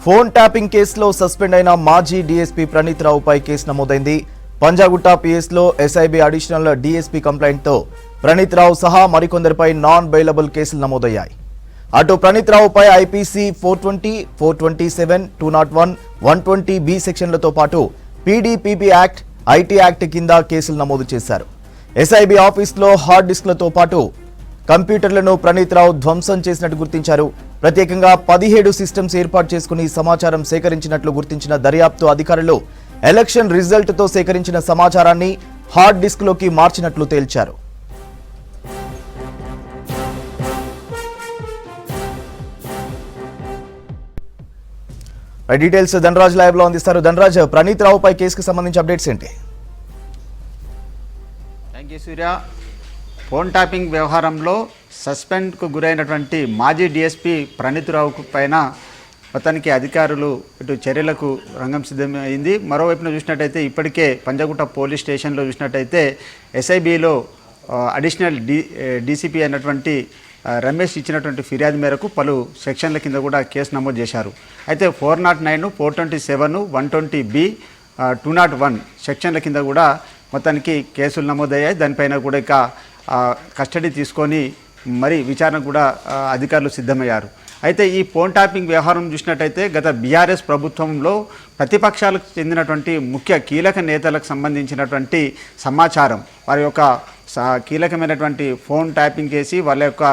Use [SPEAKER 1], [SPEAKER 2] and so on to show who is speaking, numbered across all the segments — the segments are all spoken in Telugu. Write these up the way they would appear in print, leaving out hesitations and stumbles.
[SPEAKER 1] ఫోన్ ట్యాపింగ్ కేసులో సస్పెండ్ అయిన మాజీ డీఎస్పీ ప్రణీత్ రావుపై కేసు నమోదైంది. పంజాగుట్ట పిఎస్లో ఎస్ఐబి అడిషనల్ డీఎస్పీ కంప్లైంట్తో ప్రణీత్ రావు సహా మరికొందరిపై నాన్ బెయిలబుల్ కేసులు నమోదయ్యాయి. అటు ప్రణీత్ రావుపై ఐపీసీ 420, 427, 201, 120B సెక్షన్లతో పాటు పీడీపీపీ యాక్ట్, ఐటీ యాక్ట్ కింద కేసులు నమోదు చేశారు. ఎస్ఐబి ఆఫీస్లో హార్డ్ డిస్క్లతో పాటు కంప్యూటర్లను ప్రణీత్ రావు ధ్వంసం చేసినట్టు గుర్తించారు. ప్రత్యేకంగా 17 సిస్టమ్స్ ఏర్పాటు చేసుకుని సమాచారం సేకరించినట్లు గుర్తించిన దర్యాప్తు అధికారులు ఎలక్షన్ రిజల్ట్తో సేకరించిన సమాచారాన్ని హార్డ్ డిస్క్లోకి మార్చినట్లు తేల్చారు. డీటెయిల్స్ ధనరాజ్ లైవ్ లో అందిస్తారు. ధనరాజ్, ప్రణీత్ రావుపై కేసుకు సంబంధించి అప్డేట్స్ ఏంటి?
[SPEAKER 2] Thank you Surya. Phone tapping వ్యవహారంలో సస్పెండ్కు గురైనటువంటి మాజీ డీఎస్పీ ప్రణీత్ రావు పైన మొత్తానికి అధికారులు ఇటు చర్యలకు రంగం సిద్ధమైంది. మరోవైపున చూసినట్టయితే ఇప్పటికే పంజాగుట్ట పోలీస్ స్టేషన్లో చూసినట్టయితే ఎస్ఐబిలో అడిషనల్ డీసీపీ అయినటువంటి రమేష్ ఇచ్చినటువంటి ఫిర్యాదు మేరకు పలు సెక్షన్ల కింద కూడా కేసు నమోదు చేశారు. అయితే 409, 427, 120B, 201 సెక్షన్ల కింద కూడా మొత్తానికి కేసులు నమోదయ్యాయి. దానిపైన కూడా ఇక కస్టడీ తీసుకొని మరి విచారణ కూడా అధికారులు సిద్ధమయ్యారు. అయితే ఈ ఫోన్ ట్యాపింగ్ వ్యవహారం చూసినట్టయితే గత బీఆర్ఎస్ ప్రభుత్వంలో ప్రతిపక్షాలకు చెందినటువంటి ముఖ్య కీలక నేతలకు సంబంధించినటువంటి సమాచారం, వారి యొక్క కీలకమైనటువంటి ఫోన్ ట్యాపింగ్ చేసి వాళ్ళ యొక్క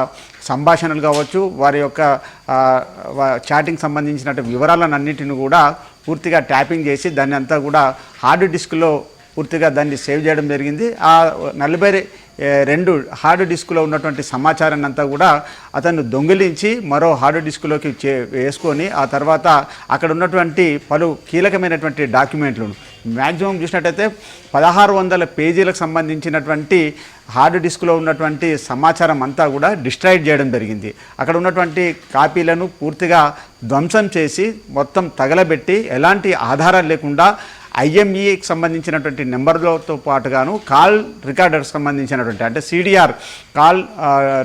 [SPEAKER 2] సంభాషణలు కావచ్చు, వారి యొక్క చాటింగ్ సంబంధించినటువంటి వివరాలన్నింటిని కూడా పూర్తిగా ట్యాపింగ్ చేసి దాన్ని అంతా కూడా హార్డ్ డిస్క్లో పూర్తిగా దాన్ని సేవ్ చేయడం జరిగింది. ఆ 42 హార్డ్ డిస్క్లో ఉన్నటువంటి సమాచారాన్ని అంతా కూడా అతను దొంగిలించి మరో హార్డ్ డిస్క్లోకి వేసుకొని ఆ తర్వాత అక్కడ ఉన్నటువంటి పలు కీలకమైనటువంటి డాక్యుమెంట్లు మ్యాక్సిమం చూసినట్టయితే 1600 పేజీలకు సంబంధించినటువంటి హార్డ్ డిస్క్లో ఉన్నటువంటి సమాచారం అంతా కూడా డిస్ట్రాయిడ్ చేయడం జరిగింది. అక్కడ ఉన్నటువంటి కాపీలను పూర్తిగా ధ్వంసం చేసి మొత్తం తగలబెట్టి ఎలాంటి ఆధారాలు లేకుండా ఐఎంఈకి సంబంధించినటువంటి నెంబర్లతో పాటుగాను కాల్ రికార్డర్కి సంబంధించినటువంటి అంటే సిడిఆర్ కాల్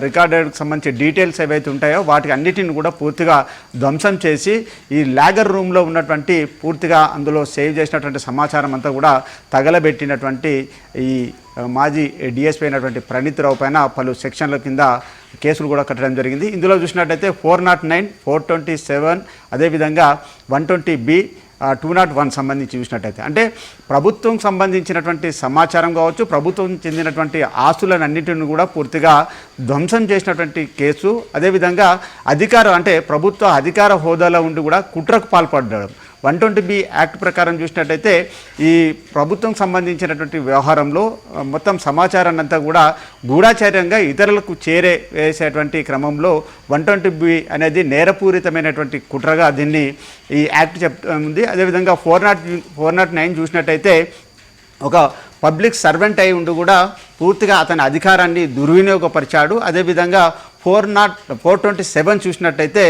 [SPEAKER 2] రికార్డర్కి సంబంధించిన డీటెయిల్స్ ఏవైతే ఉంటాయో వాటికి అన్నిటిని కూడా పూర్తిగా ధ్వంసం చేసి ఈ లాగర్ రూమ్లో ఉన్నటువంటి పూర్తిగా అందులో సేవ్ చేసినటువంటి సమాచారం అంతా కూడా తగలబెట్టినటువంటి ఈ మాజీ డిఎస్పీ అయినటువంటి ప్రణీత్ రావు పైన పలు సెక్షన్ల కింద కేసులు కూడా కట్టడం జరిగింది. ఇందులో చూసినట్టయితే 409, 427 అదేవిధంగా 120B, 201 సంబంధించి చూసినట్టయితే అంటే ప్రభుత్వం సంబంధించినటువంటి సమాచారం కావచ్చు, ప్రభుత్వం చెందినటువంటి ఆస్తులన్నింటిని కూడా పూర్తిగా ధ్వంసం చేసినటువంటి కేసు. అదేవిధంగా అంటే ప్రభుత్వ అధికార హోదాలో ఉండి కూడా కుట్రకు పాల్పడడం. 120B యాక్ట్ ప్రకారం చూసినట్టయితే ఈ ప్రభుత్వం సంబంధించినటువంటి వ్యవహారంలో మొత్తం సమాచారాన్ని అంతా కూడా గూఢాచార్యంగా ఇతరులకు వేసేటువంటి క్రమంలో 120B అనేది నేరపూరితమైనటువంటి కుట్రగా దీన్ని ఈ యాక్ట్ చెప్తుంది. అదేవిధంగా 409 చూసినట్టయితే ఒక పబ్లిక్ సర్వెంట్ అయి ఉండి కూడా పూర్తిగా అతని అధికారాన్ని దుర్వినియోగపరిచాడు. అదేవిధంగా 427 చూసినట్టయితే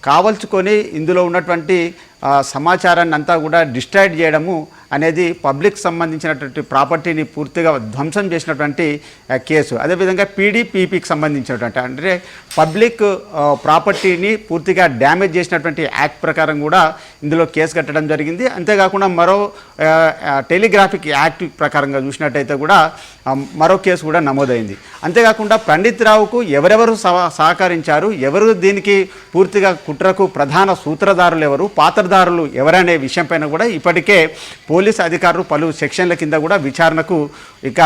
[SPEAKER 2] కావల్చుకొని ఇందులో ఉన్నటువంటి సమాచారాన్ని అంతా కూడా డిస్ట్రాయిడ్ చేయడము అనేది పబ్లిక్ సంబంధించినటువంటి ప్రాపర్టీని పూర్తిగా ధ్వంసం చేసినటువంటి కేసు. అదేవిధంగా పీడీపీపీకి సంబంధించినటువంటి అంటే పబ్లిక్ ప్రాపర్టీని పూర్తిగా డ్యామేజ్ చేసినటువంటి యాక్ట్ ప్రకారం కూడా ఇందులో కేసు కట్టడం జరిగింది. అంతేకాకుండా మరో టెలిగ్రాఫిక్ యాక్ట్ ప్రకారంగా చూసినట్టయితే కూడా మరో కేసు కూడా నమోదైంది. అంతేకాకుండా ప్రణీత్ రావుకు ఎవరెవరు సహకరించారు, ఎవరు దీనికి పూర్తిగా కుట్రకు ప్రధాన సూత్రధారులు ఎవరు, పాత్రధారులు ఎవరనే విషయంపైన కూడా ఇప్పటికే పోలీసు అధికారులు పలు సెక్షన్ల కింద కూడా విచారణకు ఇక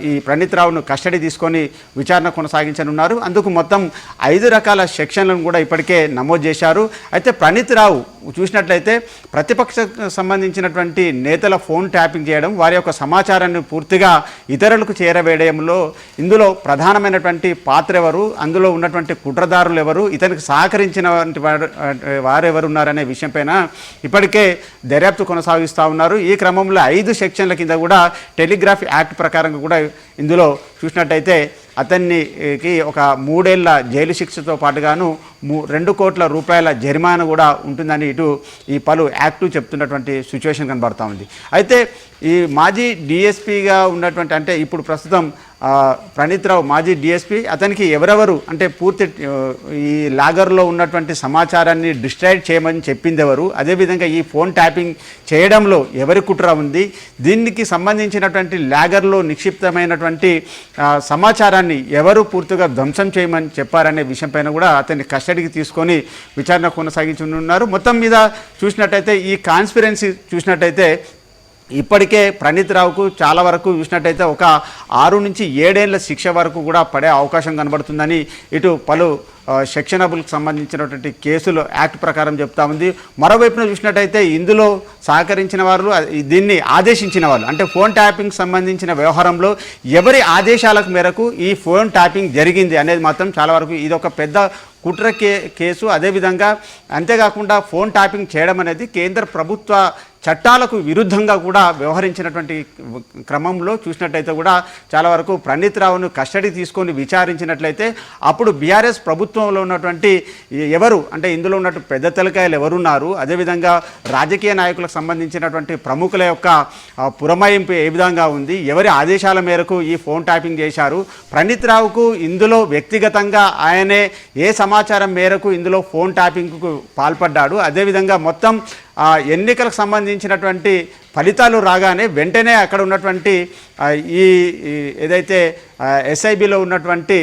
[SPEAKER 2] ఈ ప్రణీత్ రావును కస్టడీ తీసుకొని విచారణ కొనసాగించనున్నారు. అందుకు మొత్తం 5 రకాల సెక్షన్లను కూడా ఇప్పటికే నమోదు చేశారు. అయితే ప్రణీత్ రావు చూసినట్లయితే ప్రతిపక్ష సంబంధించినటువంటి నేతల ఫోన్ ట్యాపింగ్ చేయడం, వారి యొక్క సమాచారాన్ని పూర్తిగా ఇతరులకు చేరవేయడంలో ఇందులో ప్రధానమైనటువంటి పాత్ర ఎవరు, అందులో ఉన్నటువంటి కుట్రదారులు ఎవరు, ఇతనికి సహకరించినటువంటి వారెవరు ఉన్నారనే విషయంపైన ఇప్పటికే దర్యాప్తు కొనసాగిస్తూ ఉన్నారు. ఈ క్రమంలో 5 సెక్షన్ల కింద కూడా టెలిగ్రాఫ్ యాక్ట్ ప్రకారంగా కూడా ఇందులో చూసినట్టయితే అతనికి ఒక 3 ఏళ్ల జైలు శిక్షతో పాటుగాను 2 కోట్ల రూపాయల జరిమానా కూడా ఉంటుందని ఇటు ఈ పలు యాక్టు చెప్తున్నటువంటి సిచ్యువేషన్ కనబడతా ఉంది. అయితే ఈ మాజీ డిఎస్పీగా ఉన్నటువంటి అంటే ఇప్పుడు ప్రస్తుతం ప్రణీత్ రావు మాజీ డిఎస్పీ, అతనికి ఎవరెవరు అంటే పూర్తి ఈ లాగర్లో ఉన్నటువంటి సమాచారాన్ని డిస్ట్రాక్ట్ చేయమని చెప్పింది ఎవరు, అదేవిధంగా ఈ ఫోన్ ట్యాపింగ్ చేయడంలో ఎవరి కుట్ర ఉంది, దీనికి సంబంధించినటువంటి లాగర్లో నిక్షిప్తమైనటువంటి సమాచారాన్ని ఎవరు పూర్తిగా ధ్వంసం చేయమని చెప్పారనే విషయంపైన కూడా అతన్ని కస్టడీకి తీసుకొని విచారణ కొనసాగించనున్నారు. మొత్తం మీద చూసినట్టయితే ఈ కాన్స్పిరెన్సీ చూసినట్టయితే ఇప్పటికే ప్రణీత్ రావుకు చాలా వరకు చూసినట్టయితే ఒక 6 నుంచి 7 ఏళ్ల శిక్ష వరకు కూడా పడే అవకాశం కనబడుతుందని ఇటు పలు సెక్షనబుల్కి సంబంధించినటువంటి కేసులు యాక్ట్ ప్రకారం చెప్తా ఉంది. మరోవైపున చూసినట్టయితే ఇందులో సహకరించిన వారు, దీన్ని ఆదేశించిన వాళ్ళు అంటే ఫోన్ ట్యాపింగ్ సంబంధించిన వ్యవహారంలో ఎవరి ఆదేశాలకు మేరకు ఈ ఫోన్ ట్యాపింగ్ జరిగింది అనేది మాత్రం చాలా వరకు ఇది ఒక పెద్ద కుట్ర కేసు. అదేవిధంగా అంతేకాకుండా ఫోన్ ట్యాపింగ్ చేయడం అనేది కేంద్ర ప్రభుత్వ చట్టాలకు విరుద్ధంగా కూడా వ్యవహరించినటువంటి క్రమంలో చూసినట్టయితే కూడా చాలా వరకు ప్రణీత్ రావును కస్టడీ తీసుకొని విచారించినట్లయితే అప్పుడు బీఆర్ఎస్ ప్రభుత్వంలో ఉన్నటువంటి ఎవరు అంటే ఇందులో ఉన్నటువంటి పెద్ద తలకాయలు ఎవరున్నారు, అదేవిధంగా రాజకీయ నాయకులకు సంబంధించినటువంటి ప్రముఖుల యొక్క పురమాయింపు ఏ విధంగా ఉంది, ఎవరి ఆదేశాల మేరకు ఈ ఫోన్ ట్యాపింగ్ చేశారు, ప్రణీత్ రావుకు ఇందులో వ్యక్తిగతంగా ఆయనే ఏ సమాచారం మేరకు ఇందులో ఫోన్ ట్యాపింగ్కు పాల్పడ్డాడు, అదేవిధంగా మొత్తం ఎన్నికలకు సంబంధించినటువంటి ఫలితాలు రాగానే వెంటనే అక్కడ ఉన్నటువంటి ఈ ఏదైతే ఎస్ఐబిలో ఉన్నటువంటి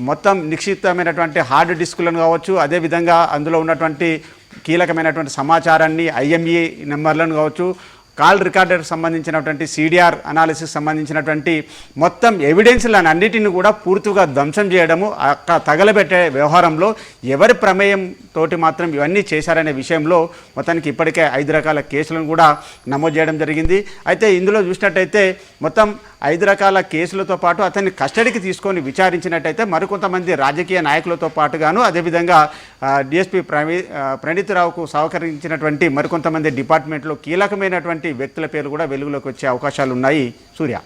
[SPEAKER 2] మొత్తం నిక్షిప్తమైనటువంటి హార్డ్ డిస్కులను కావచ్చు, అదేవిధంగా అందులో ఉన్నటువంటి కీలకమైనటువంటి సమాచారాన్ని ఐఎంఈ నెంబర్లను కావచ్చు, కాల్ రికార్డర్కి సంబంధించినటువంటి సిడిఆర్ అనాలిసిస్ సంబంధించినటువంటి మొత్తం ఎవిడెన్స్లను అన్నిటిని కూడా పూర్తిగా ధ్వంసం చేయడము, అక్కడ తగలబెట్టే వ్యవహారంలో ఎవరి ప్రమేయం తోటి మాత్రం ఇవన్నీ చేశారనే విషయంలో మొత్తానికి ఇప్పటికే 5 రకాల కేసులను కూడా నమోదు చేయడం జరిగింది. అయితే ఇందులో చూసినట్టయితే మొత్తం 5 రకాల కేసులతో పాటు అతన్ని కస్టడీకి తీసుకొని విచారించినట్టయితే మరికొంతమంది రాజకీయ నాయకులతో పాటుగాను అదేవిధంగా డిఎస్పీ ప్రణీత్ రావుకు సహకరించినటువంటి మరికొంతమంది డిపార్ట్మెంట్లో కీలకమైనటువంటి వ్యక్తుల పేర్లు కూడా వెలుగులోకి వచ్చే అవకాశాలు ఉన్నాయి. సూర్య.